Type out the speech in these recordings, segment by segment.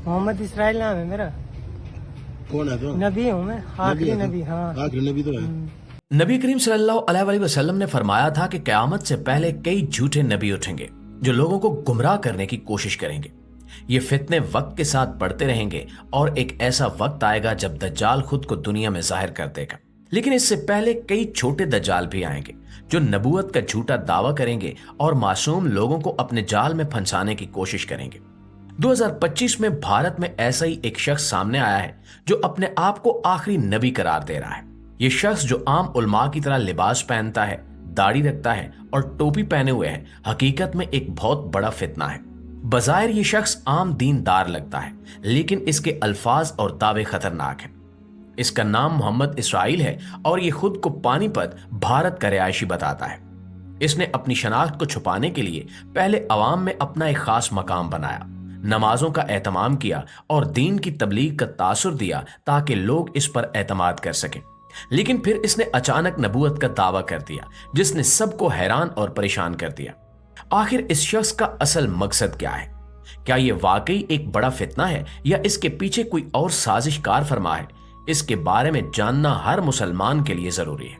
Mohammad Israel नाम है मेरा। कौन है तो? नबी हूँ मैं, आखिरी नबी। हाँ, आखिरी नबी तो है। नबी करीम सल्लल्लाहु अलैहि वसल्लम ने फरमाया था कि क़यामत से पहले कई झूठे नबी उठेंगे जो लोगों को गुमराह करने की कोशिश करेंगे। ये फितने वक्त के साथ बढ़ते रहेंगे और एक ऐसा वक्त आएगा जब दज्जाल खुद को दुनिया में जाहिर कर देगा। लेकिन इससे पहले कई छोटे दज्जाल भी आएंगे जो नबूवत का झूठा दावा करेंगे और मासूम लोगों को अपने जाल में फंसाने की कोशिश करेंगे। 2025 में भारत में ऐसा ही एक शख्स सामने आया है जो अपने आप को आखिरी नबी करार दे रहा है। ये शख्स जो आम उलमा की तरह लिबास पहनता है, दाढ़ी रखता है और टोपी पहने हुए है, हकीकत में एक बहुत बड़ा फितना है। बज़ाहिर ये शख्स आम दीनदार लगता है, लेकिन इसके अल्फाज और दावे खतरनाक हैं। इसका नाम मोहम्मद इसराइल है और ये खुद को पानीपत भारत का रिहायशी बताता है। इसने अपनी शनाख्त को छुपाने के लिए पहले अवाम में अपना एक खास मकाम बनाया, नमाजों का एहतमाम किया और दीन की तबलीग का तासुर दिया ताकि लोग इस पर एतमाद कर सकें। लेकिन फिर इसने अचानक नबूवत का दावा कर दिया जिसने सबको हैरान और परेशान कर दिया। आखिर इस शख्स का असल मकसद क्या है? क्या यह वाकई एक बड़ा फितना है या इसके पीछे कोई और साजिश कार फरमा है? इसके बारे में जानना हर मुसलमान के लिए जरूरी है।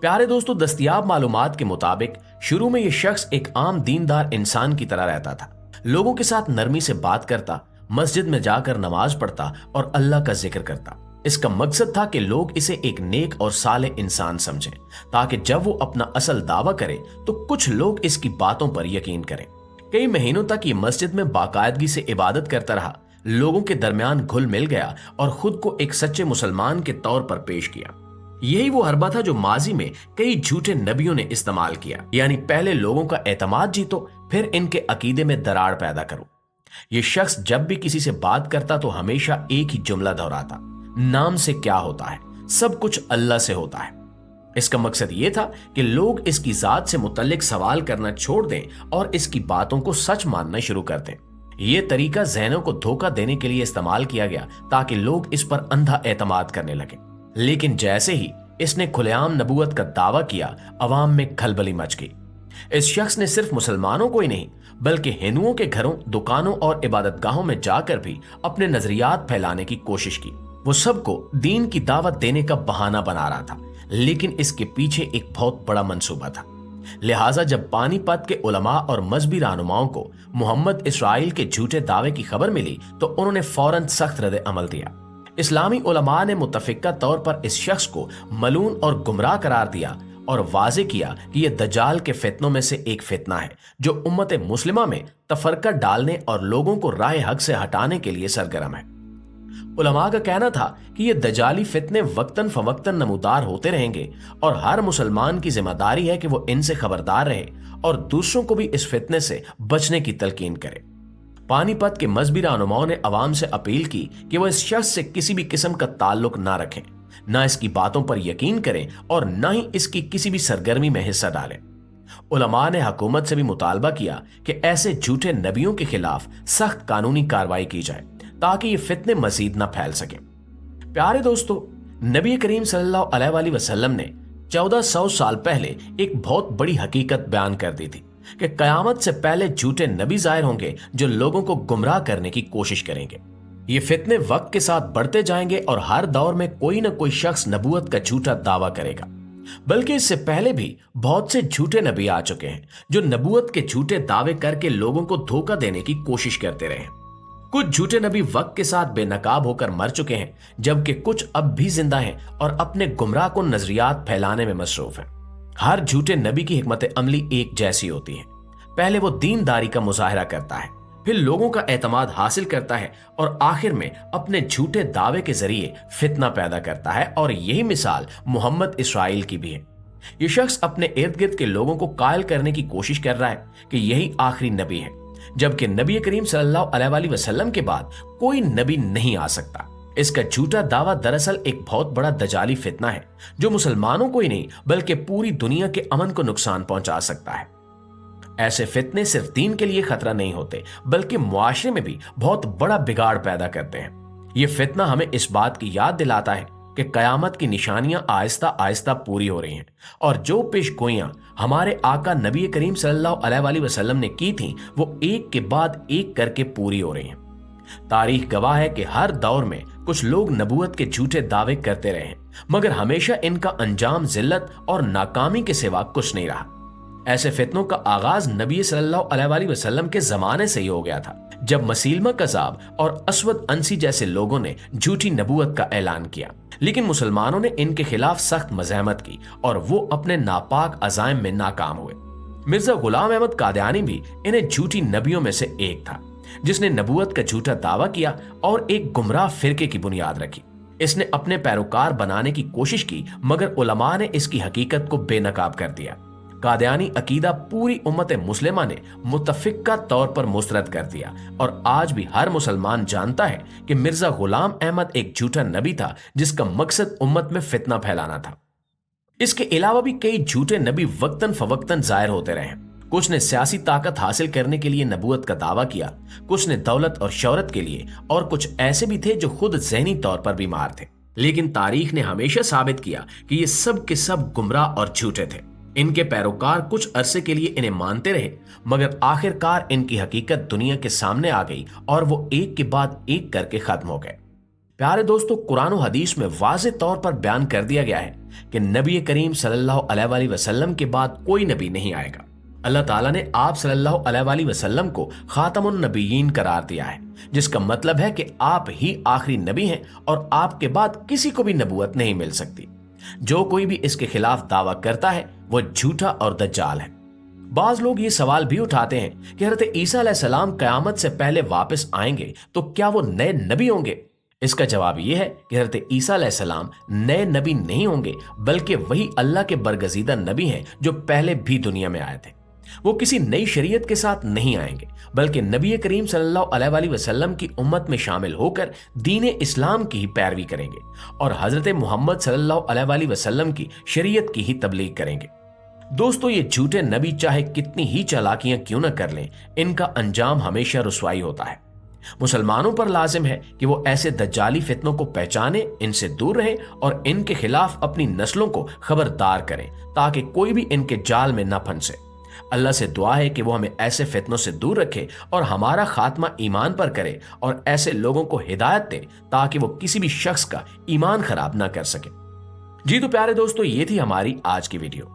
प्यारे दोस्तों, दस्तयाब मालूमात के मुताबिक शुरू में यह शख्स एक आम दीनदार इंसान की तरह रहता था। लोगों के साथ नरमी से बात करता, मस्जिद में जाकर नमाज पढ़ता और अल्लाह का जिक्र करता। इसका मकसद था कि लोग इसे एक नेक और साले इंसान समझें ताकि जब वो अपना असल दावा करे तो कुछ लोग इसकी बातों पर यकीन करें। कई महीनों तक ये मस्जिद में बाकायदगी से इबादत करता रहा, लोगों के दरमियान घुल मिल गया और खुद को एक सच्चे मुसलमान के तौर पर पेश किया। यही वो हरबा था जो माजी में कई झूठे नबियों ने इस्तेमाल किया, यानी पहले लोगों का एतमाद जीतो, फिर इनके अकीदे में दरार पैदा करो। ये शख्स जब भी किसी से बात करता तो हमेशा एक ही जुमला दोहराता, नाम से क्या होता है, सब कुछ अल्लाह से होता है। इसका मकसद यह था कि लोग इसकी जात से मुतल्लिक सवाल करना छोड़ दें और इसकी बातों को सच मानना शुरू कर दें। यह तरीका ज़हनों को धोखा देने के लिए इस्तेमाल किया गया ताकि लोग इस पर अंधा एतमाद करने लगे। लेकिन जैसे ही इसने खुलेआम नबूवत का दावा किया, अवाम में खलबली मच गई। इस शख्स ने सिर्फ मुसलमानों को ही नहीं बल्कि हिंदुओं के घरों, दुकानों और इबादतगाहों में जाकर भी अपने नजरियात फैलाने की कोशिश की। वो सबको दीन की दावत देने का बहाना बना रहा था, लेकिन इसके पीछे एक बहुत बड़ा मंसूबा था। लिहाजा जब पानीपत के उलमा और मजहबी रहनुमाओं को मोहम्मद इसराइल के झूठे दावे की खबर मिली तो उन्होंने फौरन सख्त रद्द अमल दिया। इस्लामी उलमा ने मुतफिका तौर पर इस शख्स को मलून और गुमराह करार दिया और वाज़े किया कि यह दज्जाल के फितनों में से एक फितना है जो उम्मत मुस्लिमा में तफरका डालने और लोगों को राह हक से हटाने के लिए सरगर्म है। उलमा का कहना था कि ये दजाली फितने वक्तन फवक्तन नमूदार होते रहेंगे और हर मुसलमान की जिम्मेदारी है कि वो इनसे खबरदार रहे और दूसरों को भी इस फितने से बचने की तलकीन करे। पानीपत के मजहबी रहनुमाओं ने अवाम से अपील की कि वो इस शख्स से किसी भी किस्म का ताल्लुक ना रखें, ना इसकी बातों पर यकीन करें और ना ही इसकी किसी भी सरगर्मी में हिस्सा डालें। उलमा ने हुकूमत से भी मुतालबा किया कि ऐसे झूठे नबियों के खिलाफ सख्त कानूनी कार्रवाई की जाए ताकि ये फितने मजीद न फैल सके। प्यारे दोस्तों, नबी करीम सल्लल्लाहु अलैहि वसल्लम ने 1400 साल पहले एक बहुत बड़ी हकीकत बयान कर दी थी कि कयामत से पहले झूठे नबी जाहिर होंगे जो लोगों को गुमराह करने की कोशिश करेंगे। ये फितने वक्त के साथ बढ़ते जाएंगे और हर दौर में कोई न कोई शख्स नबूवत का झूठा दावा करेगा। बल्कि इससे पहले भी बहुत से झूठे नबी आ चुके हैं जो नबूवत के झूठे दावे करके लोगों को धोखा देने की कोशिश करते रहे। कुछ झूठे नबी वक्त के साथ बेनकाब होकर मर चुके हैं, जबकि कुछ अब भी जिंदा हैं और अपने गुमराह को नजरियात फैलाने में मसरूफ हैं। हर झूठे नबी की हिकमत अमली एक जैसी होती है। पहले वो दीनदारी का मुजाहरा करता है, फिर लोगों का एतमाद हासिल करता है और आखिर में अपने झूठे दावे के जरिए फितना पैदा करता है। और यही मिसाल मोहम्मद इसराइल की भी है। ये शख्स अपने इर्द गिर्द के लोगों को कायल करने की कोशिश कर रहा है कि यही आखिरी नबी है, जबकि नबी करीम सल्लल्लाहु अलैहि वसल्लम के बाद कोई नबी नहीं आ सकता। इसका झूठा दावा दरअसल एक बहुत बड़ा दजाली फितना है जो मुसलमानों को ही नहीं बल्कि पूरी दुनिया के अमन को नुकसान पहुंचा सकता है। ऐसे फितने सिर्फ दीन के लिए खतरा नहीं होते बल्कि मुआशरे में भी बहुत बड़ा बिगाड़ पैदा करते हैं। ये फितना हमें इस बात की याद दिलाता है कि कयामत की निशानियां आहिस्ता आहिस्ता पूरी हो रही हैं और जो पेशगोइयां हमारे आका नबी करीम सल्लल्लाहु अलैहि वसल्लम ने की थी वो एक के बाद एक करके पूरी हो रही हैं। तारीख गवाह है कि हर दौर में कुछ लोग नबूवत के झूठे दावे करते रहे हैं, मगर हमेशा इनका अंजाम जिल्लत और नाकामी के सिवा कुछ नहीं रहा। ऐसे फितनों का आगाज नबी सल्लल्लाहु अलैहि वसल्लम के जमाने से ही हो गया था, जब मसीलमा कज़ाब और असवद अंसी जैसे लोगों ने झूठी नबूवत का ऐलान किया, लेकिन मुसलमानों ने इनके खिलाफ सख्त मज़ाहमत की और वो अपने नापाक अज़ाइम में नाकाम हुए। मिर्जा गुलाम अहमद कादियानी भी इन्हें झूठी नबियों में से एक था, जिसने नबूवत का झूठा दावा किया और एक गुमराह फिरके की बुनियाद रखी। इसने अपने पैरोकार बनाने की कोशिश की, मगर उलमा ने इसकी हकीकत को बेनकाब कर दिया। कादियानी अकीदा पूरी उम्मत मुस्लिमा ने मुतफिक्का तौर पर मुस्तरद कर दिया और आज भी हर मुसलमान जानता है कि मिर्जा गुलाम अहमद एक झूठा नबी था, जिसका मकसद उम्मत में फितना फैलाना था। इसके अलावा भी कई झूठे नबी वक्तन फवक्तन जाहिर होते रहे। कुछ ने सियासी ताकत हासिल करने के लिए नबूवत का दावा किया, कुछ ने दौलत और शौहरत के लिए, और कुछ ऐसे भी थे जो खुद ज़हनी तौर पर बीमार थे। लेकिन तारीख ने हमेशा साबित किया कि ये सब के सब गुमराह और झूठे थे। इनके पैरोकार कुछ अरसे के लिए इन्हें मानते रहे, मगर आखिरकार इनकी हकीकत दुनिया के सामने आ गई और वो एक के बाद एक करके खत्म हो गए। प्यारे दोस्तों, कुरान और हदीस में वाज़े तौर पर बयान कर दिया गया है कि नबी करीम सल्लल्लाहु अलैहि वसल्लम के बाद कोई नबी नहीं आएगा। अल्लाह ताला ने आप सल्लल्लाहु अलैहि वसल्लम को खातमुन नबीयीन करार दिया है, जिसका मतलब है कि आप ही आखिरी नबी हैं और आपके बाद किसी को भी नबूवत नहीं मिल सकती। जो कोई भी इसके खिलाफ दावा करता है वो झूठा और दज्जाल है। बाज लोग ये सवाल भी उठाते हैं कि हज़रत ईसा अलैहिस्सलाम क़यामत से पहले वापस आएंगे तो क्या वो नए नबी होंगे? इसका जवाब ये है कि हज़रत ईसा अलैहिस्सलाम नए नबी नहीं होंगे, बल्कि वही अल्लाह के बरगजीदा नबी हैं जो पहले भी दुनिया में आए थे। वो किसी नई शरीयत के साथ नहीं आएंगे, बल्कि नबी करीम सल्लल्लाहु अलैहि वसल्लम की उम्मत में शामिल होकर दीन इस्लाम की ही पैरवी करेंगे और हजरत मोहम्मद सल्लल्लाहु अलैहि वसल्लम की शरीयत की ही तबलीग करेंगे। दोस्तों, ये झूठे नबी चाहे कितनी ही चालाकियां क्यों न कर लें, इनका अंजाम हमेशा रुसवाई होता है। मुसलमानों पर लाजिम है कि वो ऐसे दज्जाली फितनों को पहचाने, इनसे दूर रहें और इनके खिलाफ अपनी नस्लों को खबरदार करें, ताकि कोई भी इनके जाल में न फंसे। अल्लाह से दुआ है कि वो हमें ऐसे फितनों से दूर रखे और हमारा खात्मा ईमान पर करे और ऐसे लोगों को हिदायत दे ताकि वो किसी भी शख्स का ईमान खराब ना कर सके। जी तो प्यारे दोस्तों, ये थी हमारी आज की वीडियो।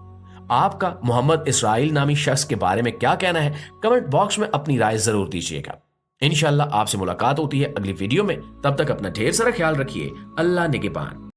आपका मोहम्मद इसराइल नामी शख्स के बारे में क्या कहना है, कमेंट बॉक्स में अपनी राय जरूर दीजिएगा। इंशाल्लाह आपसे मुलाकात होती है अगली वीडियो में। तब तक अपना ढेर सारा ख्याल रखिए। अल्लाह निगहबान।